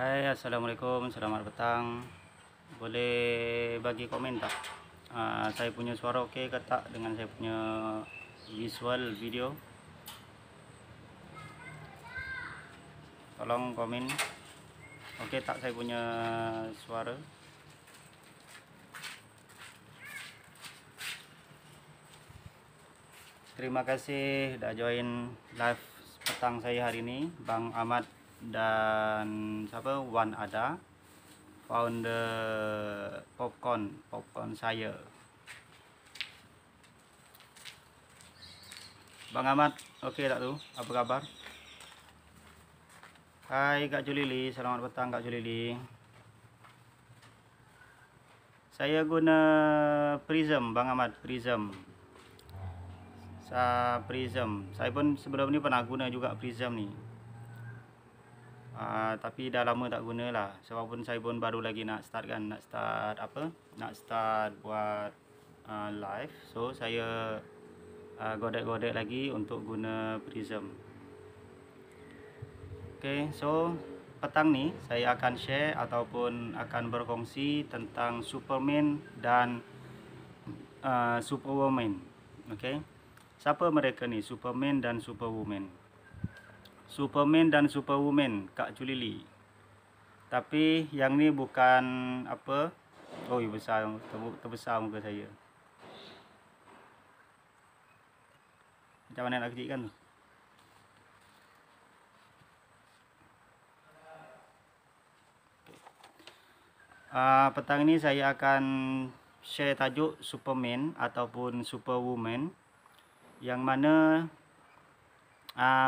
Hai, assalamualaikum, selamat petang. Boleh bagi komen tak? Saya punya suara okey ke tak dengan saya punya visual video? Tolong komen. Okey tak saya punya suara? Terima kasih dah join live petang saya hari ini, Bang Ahmad dan siapa? Wan Ada, founder popcorn saya. Bang Ahmad, okey tak tu? Apa kabar? Hai Kak Julili, selamat petang Kak Julili. Saya guna Prism, Bang Ahmad, Prism. Saya pun sebelum ni pernah guna juga Prism ni. Tapi dah lama tak guna lah. Sebab pun saya pun baru lagi nak start kan, nak start buat live. So saya godek-godek lagi untuk guna Prism. Okay, so petang ni saya akan share ataupun akan berkongsi tentang Superman dan Superwoman. Okay, siapa mereka ni, Superman dan Superwoman? Superman dan Superwoman, Kak Julili. Tapi yang ni bukan apa. Oh, besar, terbesar muka saya. Macam mana nak kecilkan tu? Petang ini saya akan share tajuk Superman ataupun Superwoman, yang mana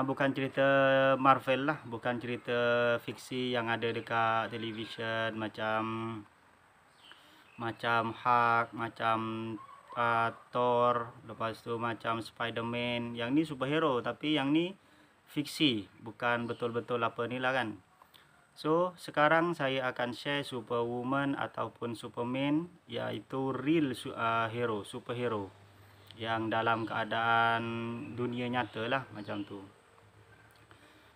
bukan cerita Marvel lah, bukan cerita fiksi yang ada dekat televisyen macam Hulk, macam Thor, lepas tu macam Spiderman. Yang ni superhero tapi yang ni fiksi, bukan betul-betul apa ni lah kan. So sekarang saya akan share Superwoman ataupun Superman, iaitu real hero, superhero yang dalam keadaan dunia nyata lah macam tu.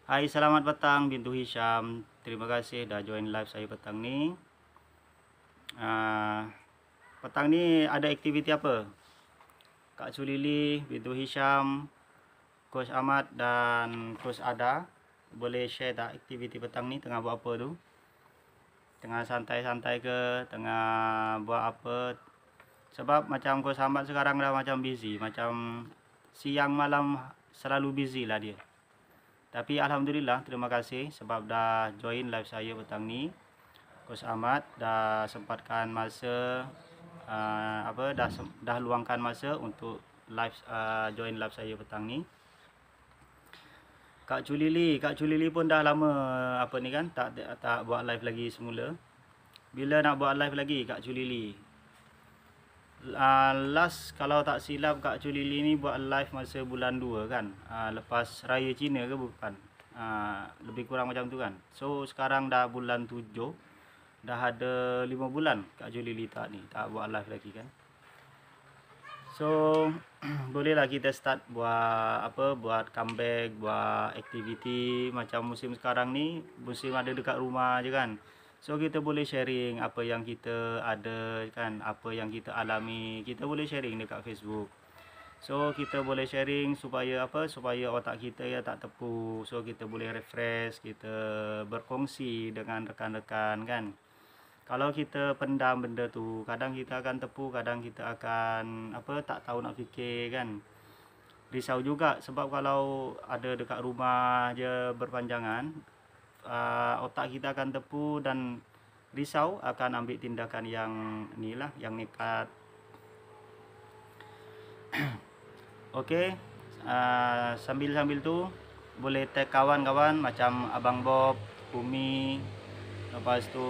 Hai, selamat petang Bintu Hisham. Terima kasih dah join live saya petang ni. Petang ni ada aktiviti apa? Kak Sulili, Bintu Hisham, Coach Ahmad dan Coach Ada, boleh share tak aktiviti petang ni tengah buat apa tu? Tengah santai-santai ke? Tengah buat apa? Sebab macam Coach Ahmad sekarang dah macam busy, macam siang malam selalu busy lah dia. Tapi alhamdulillah, terima kasih sebab dah join live saya petang ni. Coach Ahmad dah sempatkan masa dah luangkan masa untuk live join live saya petang ni. Kak Julili pun dah lama apa ni kan tak buat live lagi semula. Bila nak buat live lagi Kak Julili? Last kalau tak silap Kak Julili ni buat live masa bulan 2 kan, lepas Raya Cina ke bukan, lebih kurang macam tu kan. So sekarang dah bulan 7, dah ada 5 bulan Kak Julili tak buat live lagi kan. So bolehlah kita start buat comeback, buat aktiviti macam musim sekarang ni, musim ada dekat rumah je kan. So kita boleh sharing apa yang kita ada kan, apa yang kita alami, kita boleh sharing dekat Facebook. So kita boleh sharing supaya otak kita ya tak tepu. So kita boleh refresh, kita berkongsi dengan rekan-rekan kan. Kalau kita pendam benda tu, kadang kita akan tepu, kadang kita akan tak tahu nak fikir kan. Risau juga sebab kalau ada dekat rumah je berpanjangan, otak kita akan tepu dan risau akan ambil tindakan yang inilah, yang nekat. Okey, sambil tu boleh tag kawan-kawan macam Abang Bob, Umi, lepas tu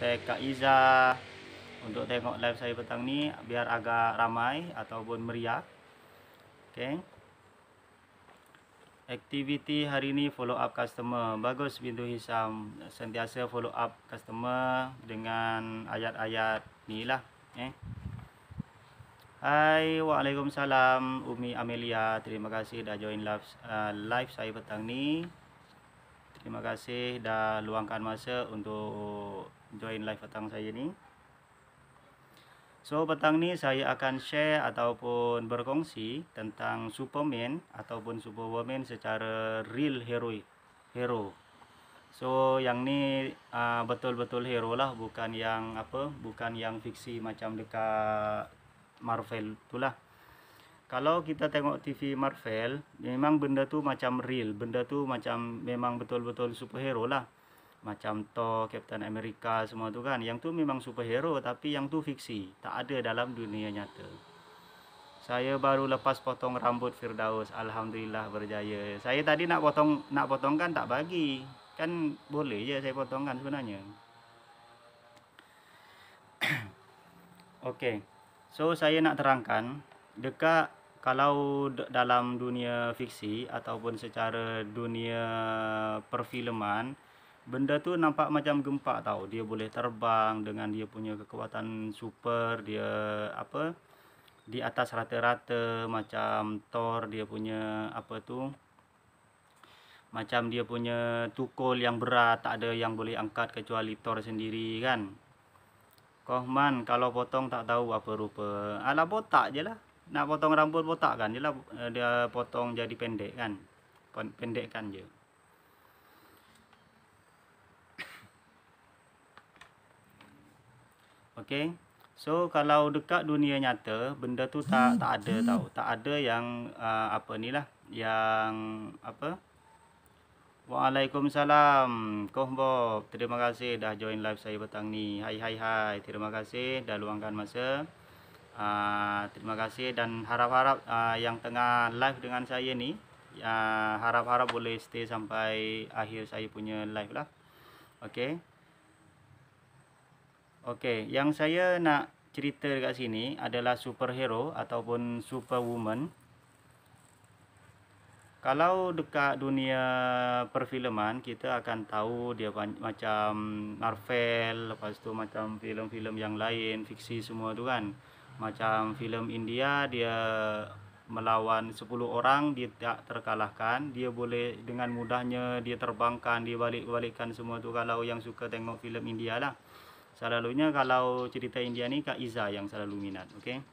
tag Kak Iza untuk tengok live saya petang ni biar agak ramai ataupun meriah. Okey. Aktiviti hari ni follow up customer. Bagus Bintu Hisam, sentiasa follow up customer dengan ayat-ayat ni lah. Hai, waalaikumsalam Umi Amelia. Terima kasih dah join live saya petang ni. Terima kasih dah luangkan masa untuk join live petang saya ni. So petang ni saya akan share ataupun berkongsi tentang Superman ataupun Superwoman secara real hero. So yang ni betul-betul hero lah, bukan yang bukan yang fiksi macam dekat Marvel itulah. Kalau kita tengok TV Marvel, memang benda tu macam real, benda tu macam memang betul-betul superhero lah. Macam Thor, Captain America semua tu kan, yang tu memang superhero tapi yang tu fiksi, tak ada dalam dunia nyata. Saya baru lepas potong rambut Firdaus, alhamdulillah berjaya. Saya tadi nak potong kan tak bagi. Kan boleh je saya potong kan sebenarnya. Okey. So saya nak terangkan dekat kalau dalam dunia fiksi ataupun secara dunia perfilman, benda tu nampak macam gempak tau. Dia boleh terbang dengan dia punya kekuatan super, dia di atas rata-rata, macam Thor dia punya macam dia punya tukul yang berat, tak ada yang boleh angkat kecuali Thor sendiri kan. Kohman kalau potong tak tahu apa rupa. Alah botak je lah. Nak potong rambut botak kan je lah. Dia potong jadi pendek kan. Pendek kan je. Okey. So kalau dekat dunia nyata, benda tu tak ada tau. Tak ada yang yang Waalaikumsalam Koh Bob, terima kasih dah join live saya petang ni. Hai, terima kasih dah luangkan masa. Terima kasih dan harap-harap yang tengah live dengan saya ni, harap-harap boleh stay sampai akhir saya punya live lah. Okey. Okey, yang saya nak cerita dekat sini adalah superhero ataupun superwoman. Kalau dekat dunia perfilman, kita akan tahu dia macam Marvel, lepas tu macam filem-filem yang lain, fiksi semua tu kan. Macam filem India, dia melawan 10 orang, dia tak terkalahkan. Dia boleh dengan mudahnya, dia terbangkan, dia balik-balikkan semua tu. Kalau yang suka tengok filem India lah. Selalunya kalau cerita India ni Kak Iza yang selalu minat, okay.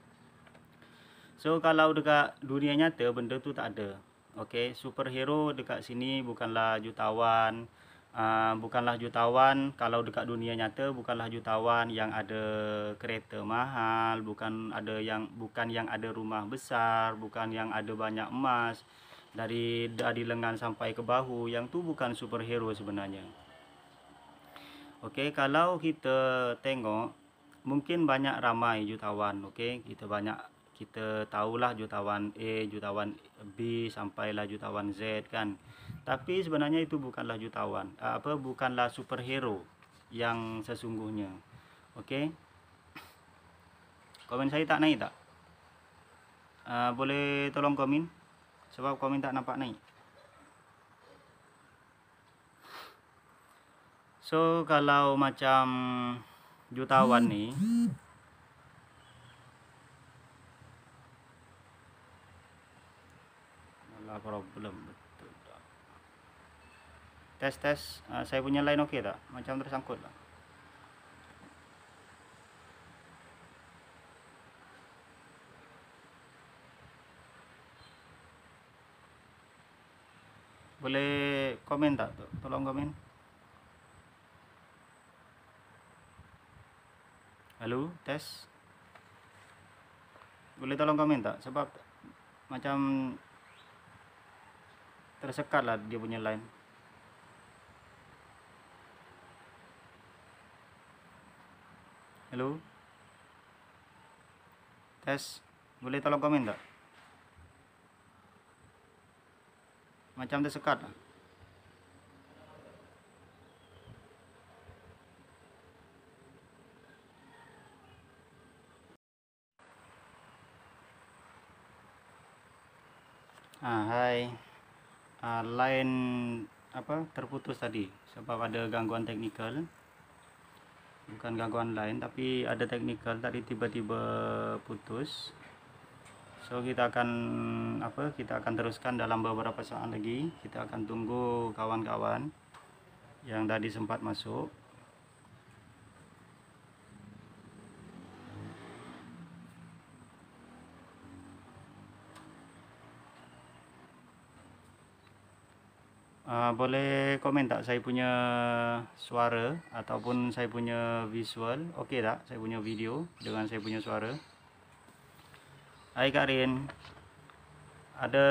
So kalau dekat dunia nyata, benda tu tak ada. Okey, superhero dekat sini bukanlah jutawan, kalau dekat dunia nyata bukanlah jutawan yang ada kereta mahal, bukan yang ada rumah besar, bukan yang ada banyak emas dari lengan sampai ke bahu. Yang tu bukan superhero sebenarnya. Okey, kalau kita tengok mungkin ramai jutawan, okey, kita tahulah jutawan A, jutawan B sampailah jutawan Z kan. Tapi sebenarnya itu bukanlah jutawan, bukanlah superhero yang sesungguhnya. Okey. Komen saya tak naik tak? Boleh tolong komen sebab komen tak nampak naik. So kalau macam jutawan ni, problem betul tak? Tes saya punya line okey tak? Macam tersangkut lah. Boleh komen tak? Tolong komen. Halo, tes. Boleh tolong komen tak? Sebab macam tersekat lah dia punya line. Halo, tes. Boleh tolong komen tak? Macam tersekat lah. Hai. Line terputus tadi sebab ada gangguan teknikal. Bukan gangguan lain tapi ada teknikal tadi, tiba-tiba putus. So kita akan teruskan dalam beberapa saat lagi. Kita akan tunggu kawan-kawan yang tadi sempat masuk. Boleh komen tak saya punya suara ataupun saya punya visual? Okey tak saya punya video dengan saya punya suara? Hai Kak Rin, ada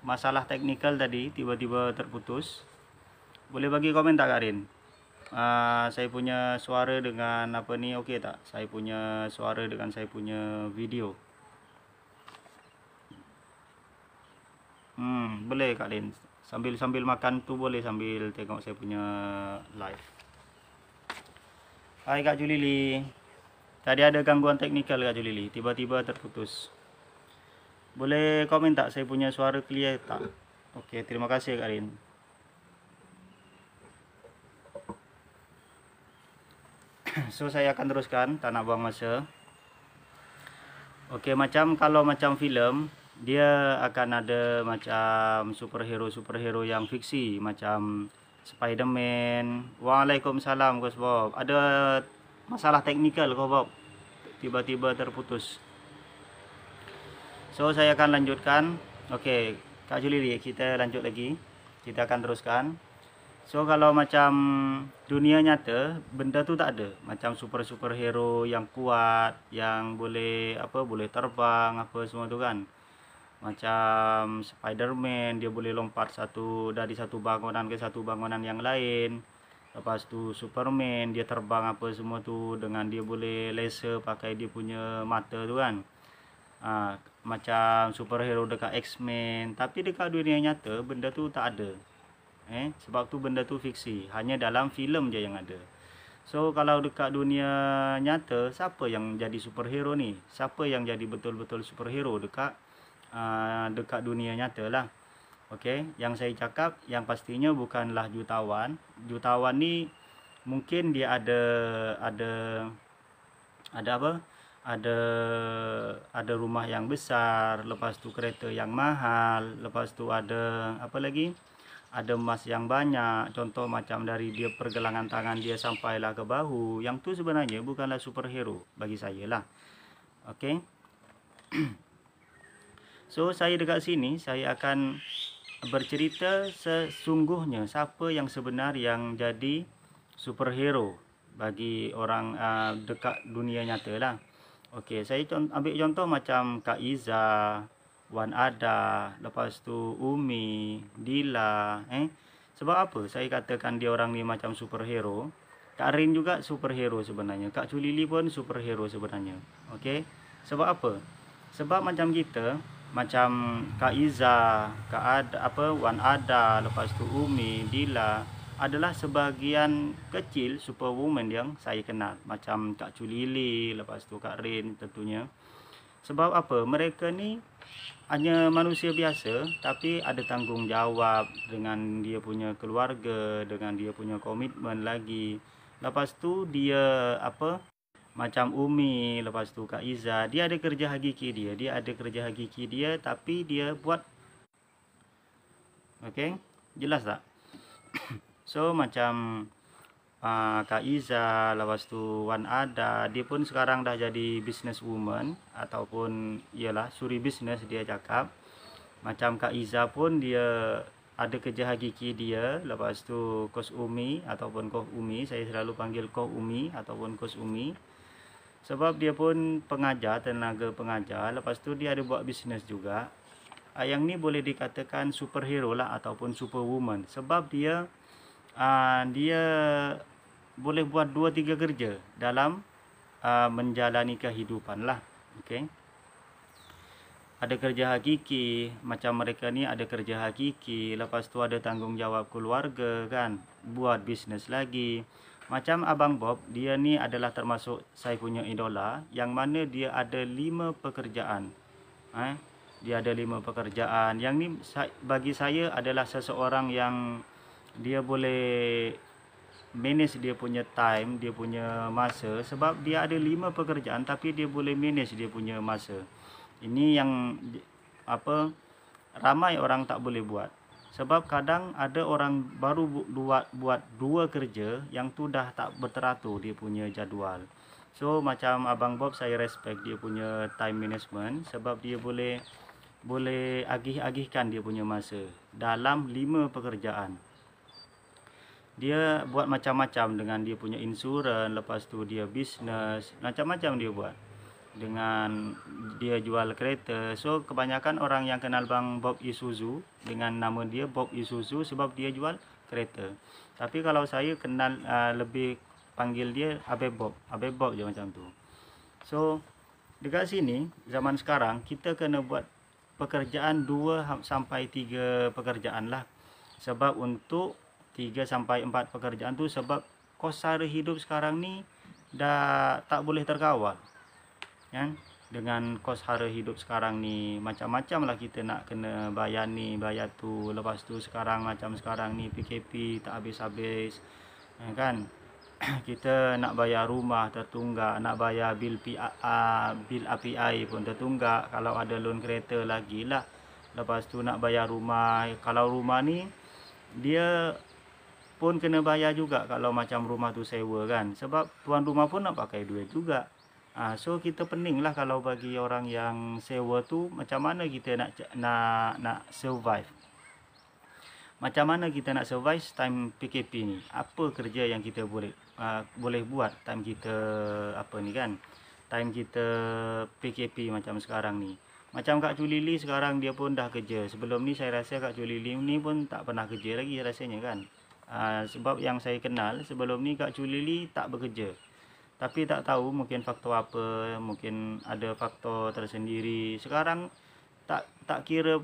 masalah teknikal tadi, tiba-tiba terputus. Boleh bagi komen tak Kak Rin? Saya punya suara dengan apa ni, okey tak? Saya punya suara dengan saya punya video. Boleh Kak Rin. Sambil makan tu boleh sambil tengok saya punya live. Hai Kak Julili. Tadi ada gangguan teknikal Kak Julili, tiba-tiba terputus. Boleh komen tak saya punya suara clear tak? Okey, terima kasih Kak Rin. So saya akan teruskan, tak nak buang masa. Okey, kalau macam filem, dia akan ada macam superhero yang fiksi macam Spiderman. Waalaikumsalam Gus Bob. Ada masalah teknikal Gus Bob, tiba-tiba terputus. So saya akan lanjutkan. Okey Kak Julili, kita lanjut lagi, kita akan teruskan. So kalau macam dunia nyata, benda tu tak ada. Macam superhero yang kuat, yang boleh terbang apa semua tu kan. Macam Spiderman, dia boleh lompat dari satu bangunan ke satu bangunan yang lain. Lepas tu Superman, dia terbang apa semua tu dengan dia boleh laser pakai dia punya mata tu kan. Macam superhero dekat X-Men, tapi dekat dunia nyata benda tu tak ada. Sebab tu benda tu fiksi, hanya dalam filem je yang ada. So kalau dekat dunia nyata, siapa yang jadi superhero ni? Siapa yang jadi betul-betul superhero dekat dunia nyata lah. Okey, yang saya cakap yang pastinya bukanlah jutawan. Jutawan ni mungkin dia ada apa? Ada rumah yang besar, lepas tu kereta yang mahal, lepas tu ada apa lagi? Ada emas yang banyak. Contoh macam dari dia pergelangan tangan dia sampailah ke bahu. Yang tu sebenarnya bukanlah superhero bagi saya lah. Okey. So saya dekat sini saya akan bercerita sesungguhnya siapa yang sebenar yang jadi superhero bagi orang dekat dunia nyata lah. Okey, saya ambil contoh macam Kak Iza, Wan Ada, lepas tu Umi, Dila. Sebab apa saya katakan dia orang ni macam superhero? Kak Rin juga superhero sebenarnya. Kak Julili pun superhero sebenarnya. Okey. Sebab apa? Sebab macam kita, macam Kak Iza, Wan Ada, lepas tu Umi, Dila adalah sebahagian kecil superwoman yang saya kenal. Macam Kak Julili, lepas tu Kak Rin tentunya. Sebab apa? Mereka ni hanya manusia biasa tapi ada tanggungjawab dengan dia punya keluarga, dengan dia punya komitmen lagi. Lepas tu dia macam Umi, lepas tu Kak Iza, dia ada kerja hakiki dia, tapi dia buat. Okey, jelas tak? So macam Kak Iza, lepas tu Wan Ada, dia pun sekarang dah jadi businesswoman ataupun ialah suri bisnes dia cakap. Macam Kak Iza pun dia ada kerja hakiki dia, lepas tu Kos Umi ataupun Koh Umi, saya selalu panggil Koh Umi ataupun Kos Umi. Sebab dia pun tenaga pengajar, lepas tu dia ada buat bisnes juga. Yang ni boleh dikatakan superhero lah ataupun superwoman. Sebab dia boleh buat 2-3 kerja dalam menjalani kehidupan lah. Okey. Ada kerja hakiki, macam mereka ni ada kerja hakiki, lepas tu ada tanggungjawab keluarga kan, buat bisnes lagi. Macam Abang Bob, dia ni adalah termasuk saya punya idola, yang mana dia ada 5 pekerjaan. Dia ada 5 pekerjaan. Yang ni bagi saya adalah seseorang yang dia boleh manage dia punya time, dia punya masa. Sebab dia ada 5 pekerjaan tapi dia boleh manage dia punya masa. Ini yang ramai orang tak boleh buat. Sebab kadang ada orang baru buat dua kerja yang tu dah tak berteratur dia punya jadual. So macam Abang Bob, saya respect dia punya time management sebab dia boleh agih-agihkan dia punya masa dalam 5 pekerjaan. Dia buat macam-macam dengan dia punya insurans, lepas tu dia bisnes, macam-macam dia buat. Dengan dia jual kereta. So kebanyakan orang yang kenal Bang Bob Isuzu dengan nama dia Bob Isuzu sebab dia jual kereta. Tapi kalau saya kenal lebih panggil dia Abe Bob je macam tu. So dekat sini zaman sekarang kita kena buat pekerjaan 2 sampai 3 pekerjaan lah. Sebab untuk 3 sampai 4 pekerjaan tu sebab kos sara hidup sekarang ni dah tak boleh terkawal. Kan? Dengan kos sara hidup sekarang ni macam-macam lah kita nak kena bayar ni, bayar tu. Lepas tu sekarang macam sekarang ni PKP tak habis-habis. Kan? Kita nak bayar rumah tertunggak, nak bayar bil API pun tertunggak. Kalau ada loan kereta lagi lah. Lepas tu nak bayar rumah. Kalau rumah ni dia pun kena bayar juga kalau macam rumah tu sewa kan. Sebab tuan rumah pun nak pakai duit juga. So kita pening lah kalau bagi orang yang sewa tu macam mana kita nak survive. Macam mana kita nak survive time PKP ni? Apa kerja yang kita boleh buat time kita apa ni kan? Time kita PKP macam sekarang ni. Macam Kak Cu Lili sekarang dia pun dah kerja. Sebelum ni saya rasa Kak Cu Lili ni pun tak pernah kerja lagi rasanya kan. Sebab yang saya kenal sebelum ni Kak Cu Lili tak bekerja. Tapi tak tahu mungkin faktor apa, mungkin ada faktor tersendiri. Sekarang tak kira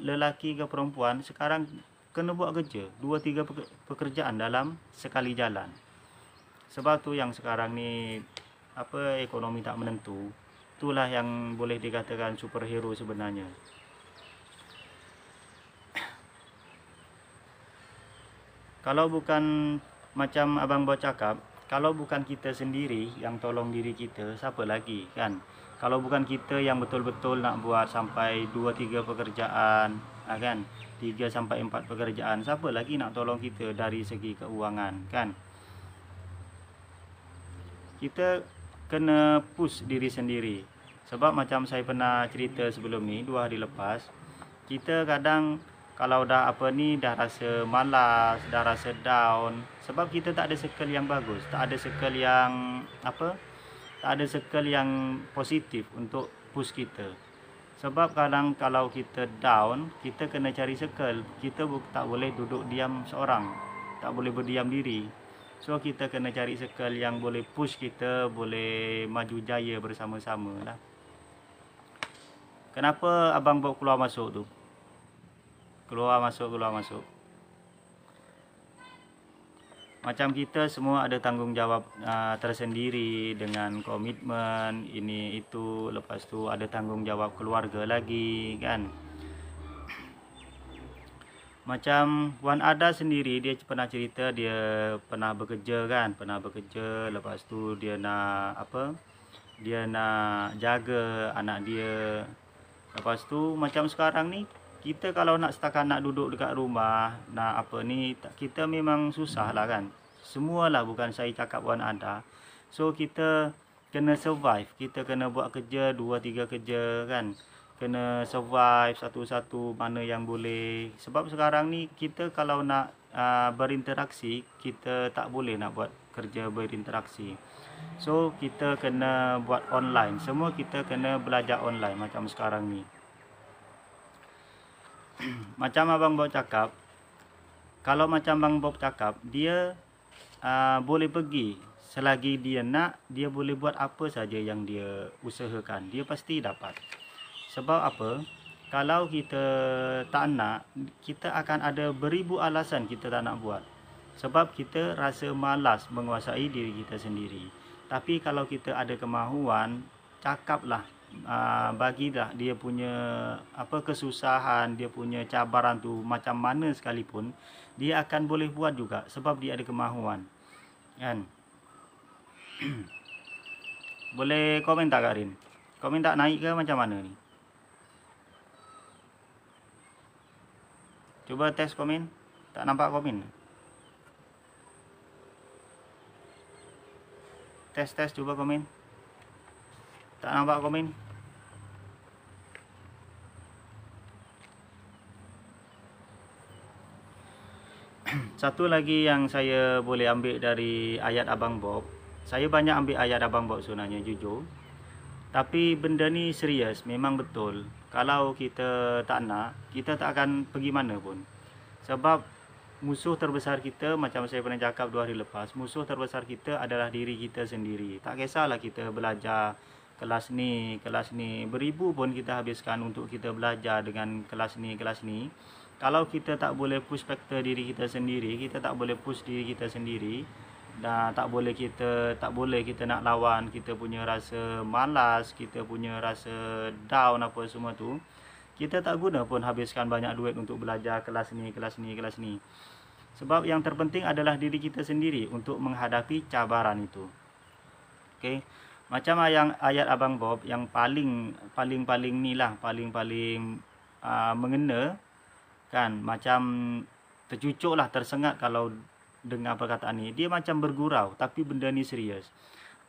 lelaki ke perempuan, sekarang kena buat kerja 2-3 pekerjaan dalam sekali jalan. Sebab tu yang sekarang ni ekonomi tak menentu. Itulah yang boleh dikatakan superhero sebenarnya. Kalau bukan macam Abang Bob cakap, kalau bukan kita sendiri yang tolong diri kita, siapa lagi kan? Kalau bukan kita yang betul-betul nak buat sampai 2-3 pekerjaan, kan? 3 sampai 4 pekerjaan, siapa lagi nak tolong kita dari segi keuangan, kan? Kita kena push diri sendiri. Sebab macam saya pernah cerita sebelum ni 2 hari lepas, kita kadang kalau dah dah rasa malas, dah rasa down, sebab kita tak ada circle yang bagus, tak ada circle yang tak ada circle yang positif untuk push kita. Sebab kadang kalau kita down, kita kena cari circle. Kita tak boleh duduk diam seorang, tak boleh berdiam diri. So kita kena cari circle yang boleh push kita, boleh maju jaya bersama-sama lah. Kenapa Abang Bob keluar masuk tu? Keluar masuk. Macam kita semua ada tanggungjawab tersendiri dengan komitmen ini itu, lepas tu ada tanggungjawab keluarga lagi kan. Macam Wan Ada sendiri, dia pernah cerita dia pernah bekerja kan, lepas tu dia nak dia nak jaga anak dia. Lepas tu macam sekarang ni kita kalau nak setakat nak duduk dekat rumah, nak kita memang susah lah kan. Semualah, bukan saya cakap Wan Ada. So kita kena survive, kita kena buat kerja 2-3 kerja kan. Kena survive satu-satu mana yang boleh. Sebab sekarang ni kita kalau nak berinteraksi, kita tak boleh nak buat kerja berinteraksi. So kita kena buat online. Semua kita kena belajar online macam sekarang ni. Macam Abang Bob cakap, kalau macam Abang Bob cakap, dia boleh pergi selagi dia nak, dia boleh buat apa saja yang dia usahakan, dia pasti dapat. Sebab apa? Kalau kita tak nak, kita akan ada beribu alasan kita tak nak buat. Sebab kita rasa malas menguasai diri kita sendiri. Tapi kalau kita ada kemahuan, cakaplah, bagilah dia punya kesusahan, dia punya cabaran tu macam mana sekalipun, dia akan boleh buat juga sebab dia ada kemahuan kan. Boleh komen tak Kak Rin? Komen tak naik ke macam mana ni? Cuba teks komen. Tak nampak komen. Tes coba komen. Tak nampak komen. Satu lagi yang saya boleh ambil dari ayat Abang Bob. Saya banyak ambil ayat Abang Bob sebenarnya, jujur. Tapi benda ni serius, memang betul. Kalau kita tak nak, kita tak akan pergi mana pun. Sebab musuh terbesar kita, macam saya pernah cakap 2 hari lepas, musuh terbesar kita adalah diri kita sendiri. Tak kisahlah kita belajar kelas ni, beribu pun kita habiskan untuk kita belajar dengan kelas ni. Kalau kita tak boleh push faktor diri kita sendiri, kita tak boleh push diri kita sendiri, dan tak boleh kita nak lawan kita punya rasa malas, kita punya rasa down apa semua tu, kita tak guna pun habiskan banyak duit untuk belajar kelas ni. Sebab yang terpenting adalah diri kita sendiri untuk menghadapi cabaran itu. Okey. Macam yang ayat Abang Bob yang paling ni lah, paling mengena kan, macam tercucuk lah, tersengat kalau dengar perkataan ni. Dia macam bergurau, tapi benda ni serius.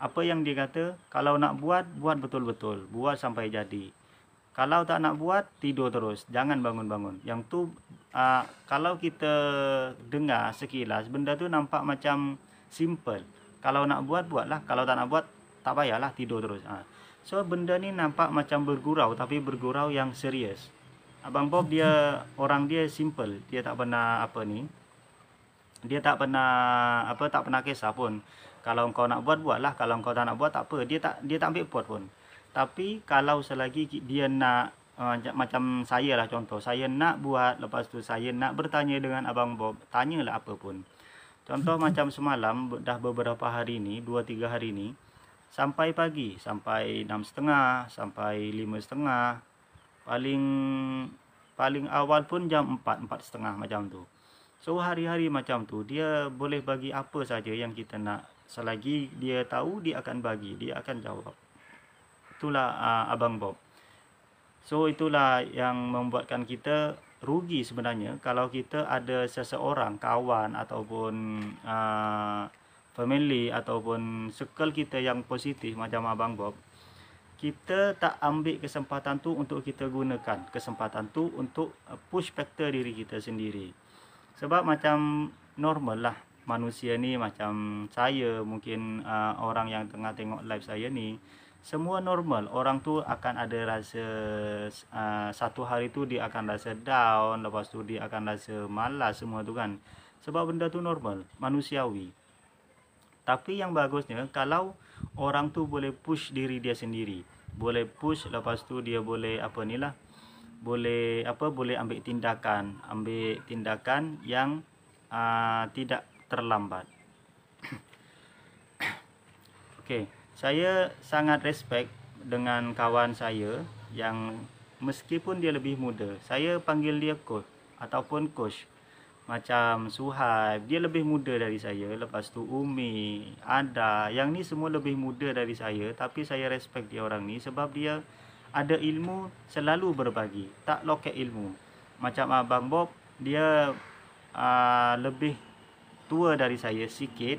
Apa yang dia kata, kalau nak buat betul-betul, buat sampai jadi. Kalau tak nak buat, tidur terus, jangan bangun-bangun. Yang tu kalau kita dengar sekilas, benda tu nampak macam simple. Kalau nak buat, buatlah. Kalau tak nak buat, tak payahlah, tidur terus. So benda ni nampak macam bergurau, tapi bergurau yang serius. Abang Bob orang dia simple, dia tak pernah dia tak pernah kisah pun. Kalau kau nak buat, buatlah. Kalau kau tak nak buat, tak apa. Dia tak ambil pot pun. Tapi kalau selagi dia nak, macam saya lah contoh, saya nak buat, lepas tu saya nak bertanya dengan Abang Bob, tanyalah apa pun. Contoh macam semalam, dah beberapa hari ni, 2-3 hari ni, sampai pagi, sampai 6.30, sampai 5.30, paling awal pun jam 4.30 macam tu. So hari-hari macam tu, dia boleh bagi apa saja yang kita nak. Selagi dia tahu, dia akan bagi, dia akan jawab. Itulah Abang Bob. So itulah yang membuatkan kita rugi sebenarnya kalau kita ada seseorang, kawan ataupun family ataupun circle kita yang positif macam Abang Bob. Kita tak ambil kesempatan tu untuk kita gunakan. Kesempatan tu untuk push faktor diri kita sendiri. Sebab macam normal lah manusia ni, macam saya, mungkin orang yang tengah tengok live saya ni, semua normal. Orang tu akan ada rasa satu hari tu dia akan rasa down, lepas tu dia akan rasa malas semua tu kan. Sebab benda tu normal, manusiawi. Tapi yang bagusnya kalau orang tu boleh push diri dia sendiri, boleh push, lepas tu dia boleh boleh ambil tindakan yang tidak terlambat. Okey, saya sangat respect dengan kawan saya yang meskipun dia lebih muda, saya panggil dia coach ataupun coach. Macam Suhaib, dia lebih muda dari saya. Lepas tu Umi, Ada, yang ni semua lebih muda dari saya. Tapi saya respect dia orang ni sebab dia ada ilmu, selalu berbagi, tak loket ilmu. Macam Abang Bob, dia lebih tua dari saya sikit,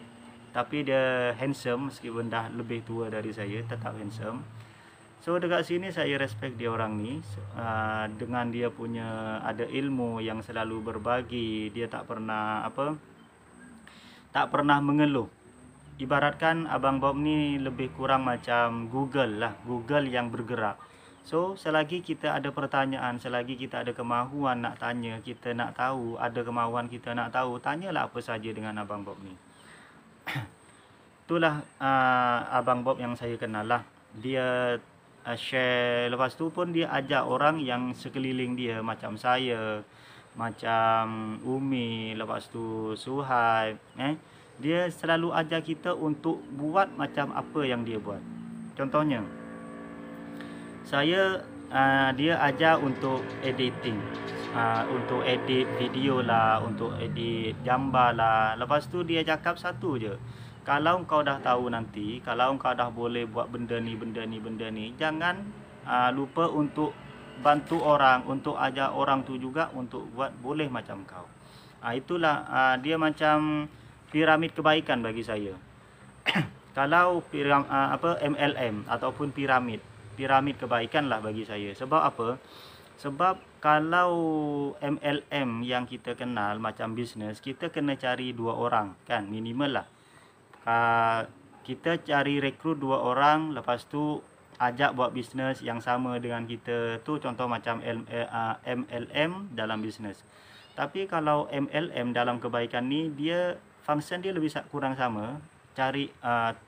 tapi dia handsome. Meskipun dah lebih tua dari saya, tetap handsome. So dekat sini saya respect dia orang ni, dengan dia punya ada ilmu yang selalu berbagi. Dia tak pernah mengeluh. Ibaratkan Abang Bob ni lebih kurang macam Google lah, Google yang bergerak. So selagi kita ada pertanyaan, selagi kita ada kemahuan nak tanya, kita nak tahu, ada kemahuan kita nak tahu, tanyalah apa saja dengan Abang Bob ni. Itulah Abang Bob yang saya kenal lah. Dia share, lepas tu pun dia ajak orang yang sekeliling dia, macam saya, macam Umi, lepas tu Suhaib, dia selalu ajak kita untuk buat macam apa yang dia buat. Contohnya saya, dia ajar untuk editing, untuk edit video lah, untuk edit gambar lah. Lepas tu dia cakap satu je, kalau kau dah tahu nanti, kalau kau dah boleh buat benda ni, jangan lupa untuk bantu orang, untuk ajar orang tu juga untuk buat boleh macam kau. Itulah dia macam piramid kebaikan bagi saya. Kalau MLM ataupun piramid kebaikan lah bagi saya. Sebab apa? Sebab kalau MLM yang kita kenal macam bisnes, kita kena cari 2 orang kan, minimal lah. Kita cari rekrut 2 orang, lepas tu ajak buat bisnes yang sama dengan kita tu, contoh macam MLM dalam bisnes. Tapi kalau MLM dalam kebaikan ni, dia function dia lebih kurang sama.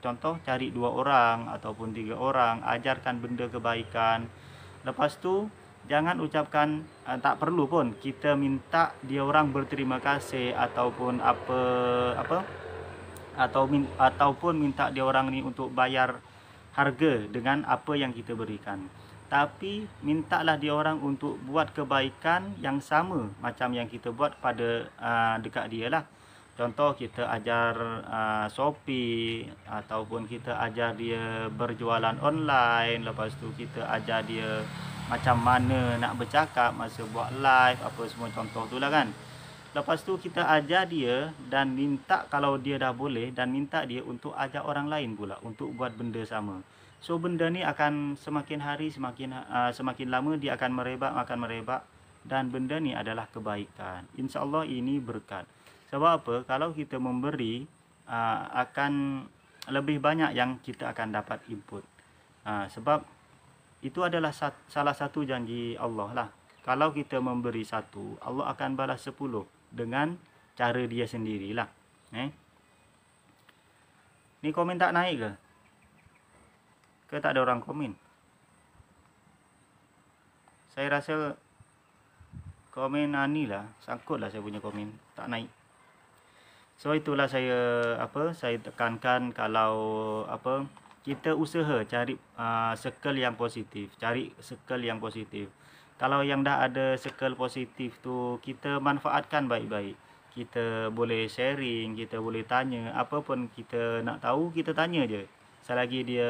Contoh cari 2 orang ataupun 3 orang, ajarkan benda kebaikan. Lepas tu jangan ucapkan, tak perlu pun kita minta dia orang berterima kasih ataupun ataupun minta dia orang ni untuk bayar harga dengan apa yang kita berikan. Tapi mintalah dia orang untuk buat kebaikan yang sama macam yang kita buat pada dekat dia lah. Contoh kita ajar Shopee, ataupun kita ajar dia berjualan online. Lepas tu kita ajar dia macam mana nak bercakap masa buat live, apa semua contoh tu lah kan. Lepas tu kita ajar dia dan minta, kalau dia dah boleh, dan minta dia untuk ajar orang lain pula untuk buat benda sama. So benda ni akan semakin hari semakin lama dia akan merebak, dan benda ni adalah kebaikan. InsyaAllah ini berkat. Sebab apa? Kalau kita memberi, akan lebih banyak yang kita akan dapat input. Sebab itu adalah salah satu janji Allah lah. Kalau kita memberi 1, Allah akan balas 10 dengan cara dia sendirilah. Ni komen tak naik ke? Ke tak ada orang komen? Saya rasa komen ni lah, sangkut lah saya punya komen, tak naik. So itulah saya tekankan, kalau kita usaha cari circle yang positif, Kalau yang dah ada circle positif tu, kita manfaatkan baik-baik. Kita boleh sharing, kita boleh tanya, apa pun kita nak tahu, kita tanya je. Selagi dia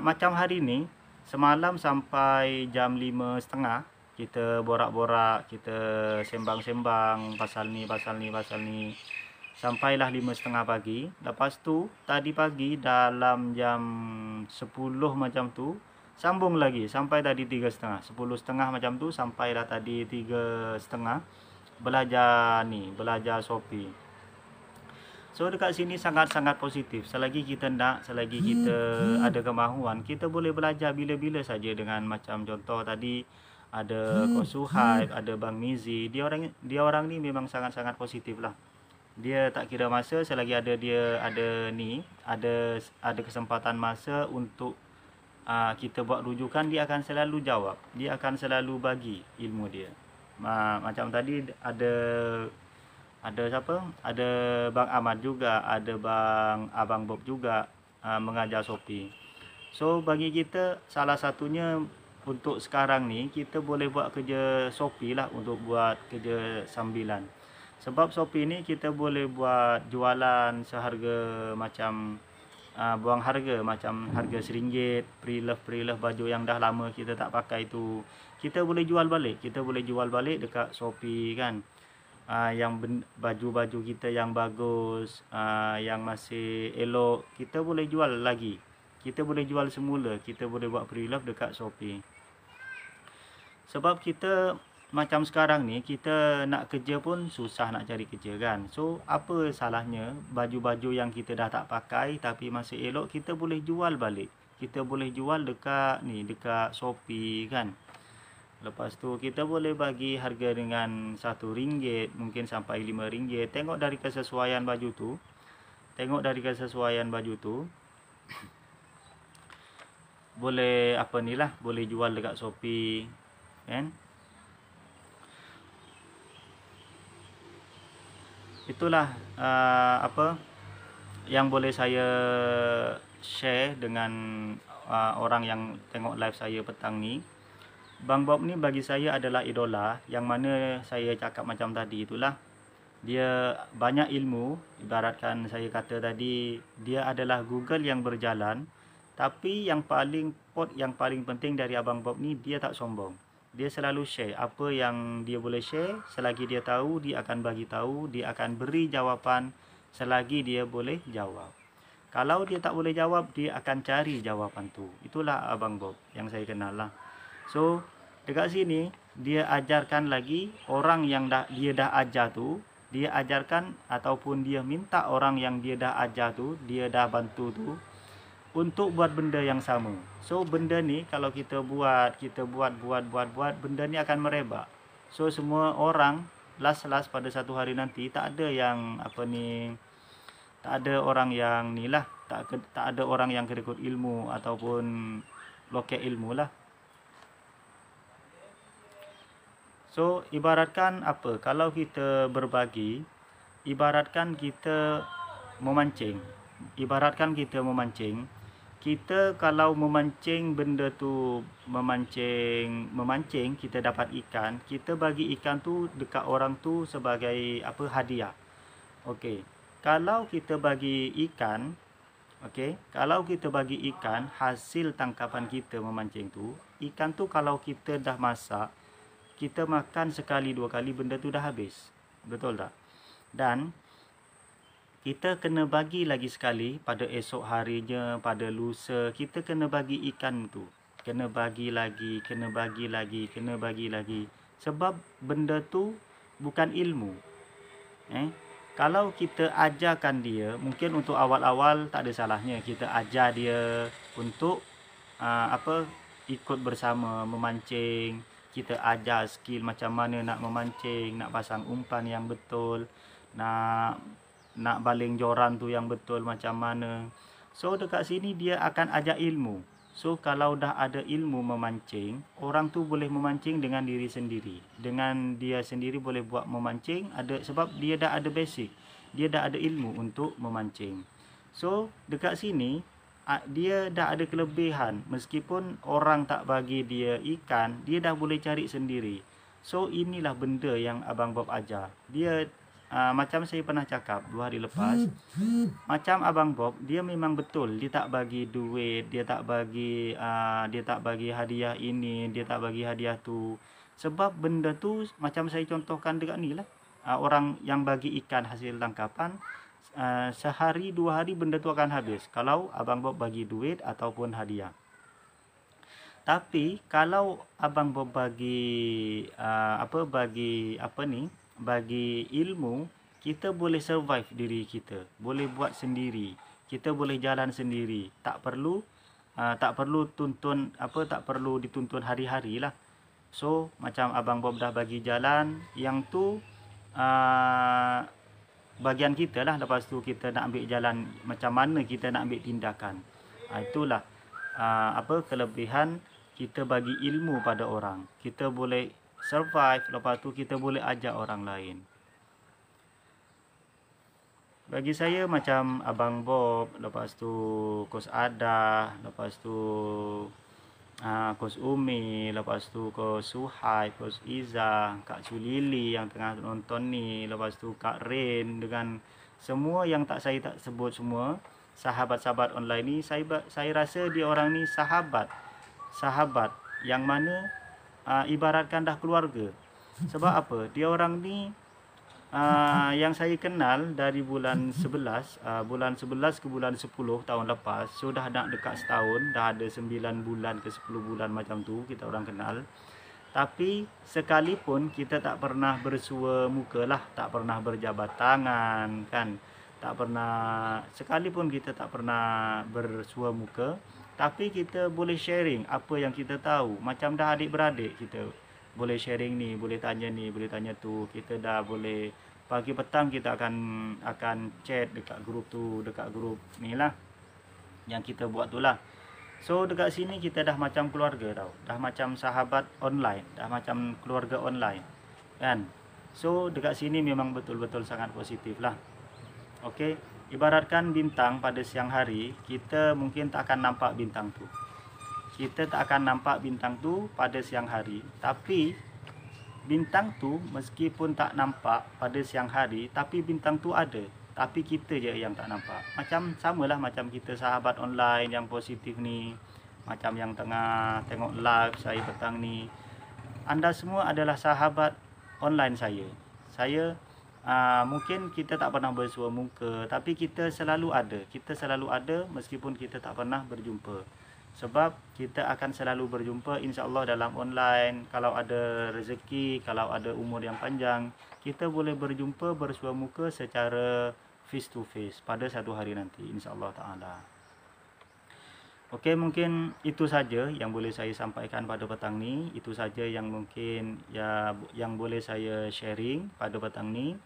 macam hari ni, semalam sampai jam 5.30 kita borak-borak, kita sembang-sembang pasal ni. Sampailah 5.30 pagi. Lepas tu tadi pagi dalam jam 10 macam tu, sambung lagi sampai tadi 3.30. 10.30 macam tu sampailah tadi 3.30, belajar Shopee. So dekat sini sangat-sangat positif. Selagi kita ada kemahuan, kita boleh belajar bila-bila saja. Dengan macam contoh tadi, ada Coach Suhaib, ada Bang Mizi. Dia orang ni memang sangat-sangat positif lah. Dia tak kira masa, selagi ada kesempatan masa untuk kita buat rujukan, dia akan selalu jawab. Dia akan selalu bagi ilmu dia. Macam tadi ada siapa? Ada Bang Ahmad juga, ada Abang Bob juga mengajar Shopee. So bagi kita, salah satunya untuk sekarang ni, kita boleh buat kerja Shopee lah, untuk buat kerja sambilan. Sebab Shopee ni kita boleh buat jualan seharga macam buang harga, macam harga RM1, pre-love baju yang dah lama kita tak pakai tu, kita boleh jual balik dekat Shopee kan. Yang baju-baju kita yang bagus, yang masih elok, kita boleh jual lagi. Kita boleh jual semula, kita boleh buat pre-love dekat Shopee. Sebab kita macam sekarang ni, kita nak kerja pun susah nak cari kerja kan. So apa salahnya baju-baju yang kita dah tak pakai tapi masih elok, kita boleh jual balik. Kita boleh jual dekat Shopee kan. Lepas tu kita boleh bagi harga dengan RM1, mungkin sampai RM5. Tengok dari kesesuaian baju tu. Boleh boleh jual dekat Shopee kan. Itulah yang boleh saya share dengan orang yang tengok live saya petang ni. Bang Bob ni bagi saya adalah idola, yang mana saya cakap macam tadi itulah. Dia banyak ilmu, ibaratkan saya kata tadi, dia adalah Google yang berjalan. Tapi yang paling penting dari Abang Bob ni, dia tak sombong. Dia selalu share apa yang dia boleh share. Selagi dia tahu, dia akan bagi tahu, dia akan beri jawapan selagi dia boleh jawab. Kalau dia tak boleh jawab, dia akan cari jawapan tu. Itulah Abang Bob yang saya kenal lah. So, dekat sini dia ajarkan lagi orang yang dia dah ajar tu, dia ajarkan ataupun dia minta orang yang dia dah ajar tu, dia dah bantu tu, untuk buat benda yang sama. So benda ni kalau kita buat, benda ni akan merebak. So semua orang last pada satu hari nanti, tak ada yang tak ada orang yang ni lah, tak ada orang yang kerekut ilmu ataupun loket ilmu lah. So ibaratkan apa, kalau kita berbagi, ibaratkan kita memancing, kita kalau memancing benda tu, memancing kita dapat ikan, kita bagi ikan tu dekat orang tu sebagai apa, hadiah. Okey, kalau kita bagi ikan, hasil tangkapan kita memancing tu, ikan tu kalau kita dah masak, kita makan sekali dua kali, benda tu dah habis. Betul tak? Dan kita kena bagi lagi sekali pada esok harinya, pada lusa, kita kena bagi ikan tu. Kena bagi lagi. Sebab benda tu bukan ilmu. Kalau kita ajarkan dia, mungkin untuk awal-awal tak ada salahnya. Kita ajar dia untuk ikut bersama memancing. Kita ajar skill macam mana nak memancing, nak pasang umpan yang betul, nak baling joran tu yang betul macam mana. So dekat sini dia akan ajar ilmu. So kalau dah ada ilmu memancing, orang tu boleh memancing dengan diri sendiri. Dengan dia sendiri boleh buat memancing, sebab dia dah ada basic. Dia dah ada ilmu untuk memancing. So dekat sini dia dah ada kelebihan. Meskipun orang tak bagi dia ikan, dia dah boleh cari sendiri. So inilah benda yang Abang Bob ajar. Dia macam saya pernah cakap 2 hari lepas, macam Abang Bob, dia memang betul, dia tak bagi duit, dia tak bagi hadiah ini, dia tak bagi hadiah tu. Sebab benda tu macam saya contohkan dekat ni lah, orang yang bagi ikan hasil tangkapan, sehari 2 hari benda tu akan habis kalau Abang Bob bagi duit ataupun hadiah. Tapi kalau Abang Bob bagi bagi ilmu, kita boleh survive diri kita, boleh buat sendiri, kita boleh jalan sendiri, tak perlu dituntun hari-hari lah. So macam Abang Bob dah bagi jalan, yang tu bagian kita lah. Lepas tu kita nak ambil jalan macam mana kita nak ambil tindakan. Itulah kelebihan kita bagi ilmu pada orang. Kita boleh survive, lepas tu kita boleh ajar orang lain. Bagi saya macam Abang Bob, lepas tu Kos Ada, lepas tu Kos Umi, lepas tu Kos Suhaib, Kos Iza, Kak Culili yang tengah nonton ni, lepas tu Kak Rain, dengan semua yang saya tak sebut semua, sahabat-sahabat online ni, saya rasa dia orang ni sahabat yang mana ibaratkan dah keluarga. Sebab apa? Dia orang ni yang saya kenal dari bulan 11 ke bulan 10 tahun lepas. So dah nak dekat setahun, dah ada 9 bulan ke 10 bulan macam tu kita orang kenal. Tapi sekalipun kita tak pernah bersua muka lah, tak pernah berjabat tangan kan, tak pernah, sekalipun kita tak pernah bersua muka, tapi kita boleh sharing apa yang kita tahu. Macam dah adik-beradik, kita boleh sharing ni, boleh tanya tu. Kita dah boleh, pagi petang kita akan chat dekat grup tu, dekat grup ni lah yang kita buat tu lah. So dekat sini kita dah macam keluarga tau, dah macam sahabat online, dah macam keluarga online kan. So dekat sini memang betul-betul sangat positif lah. Okey, ibaratkan bintang pada siang hari, kita mungkin tak akan nampak bintang tu. Kita tak akan nampak bintang tu pada siang hari. Tapi bintang tu meskipun tak nampak pada siang hari, tapi bintang tu ada. tapi kita je yang tak nampak. Macam samalah macam kita sahabat online yang positif ni, macam yang tengah tengok live saya petang ni. Anda semua adalah sahabat online saya. Saya mungkin kita tak pernah bersua muka, tapi kita selalu ada. Kita selalu ada meskipun kita tak pernah berjumpa. Sebab kita akan selalu berjumpa insya-Allah dalam online. Kalau ada rezeki, kalau ada umur yang panjang, kita boleh berjumpa bersua muka secara face to face pada satu hari nanti insya-Allah taala. Okey, mungkin itu saja yang boleh saya sampaikan pada petang ni. Itu saja yang mungkin yang boleh saya sharing pada petang ni.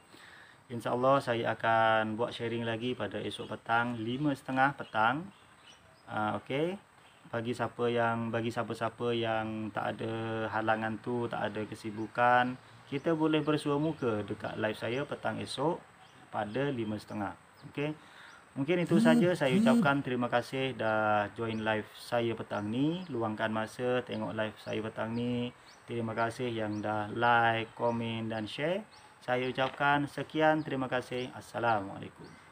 InsyaAllah saya akan buat sharing lagi pada esok petang 5.30 petang. Okey. Bagi siapa-siapa yang tak ada halangan tu, tak ada kesibukan, kita boleh bersua muka dekat live saya petang esok pada 5.30. Okey. Mungkin itu saja, saya ucapkan terima kasih dah join live saya petang ni, luangkan masa tengok live saya petang ni. Terima kasih yang dah like, komen dan share. Saya ucapkan sekian, terima kasih. Assalamualaikum.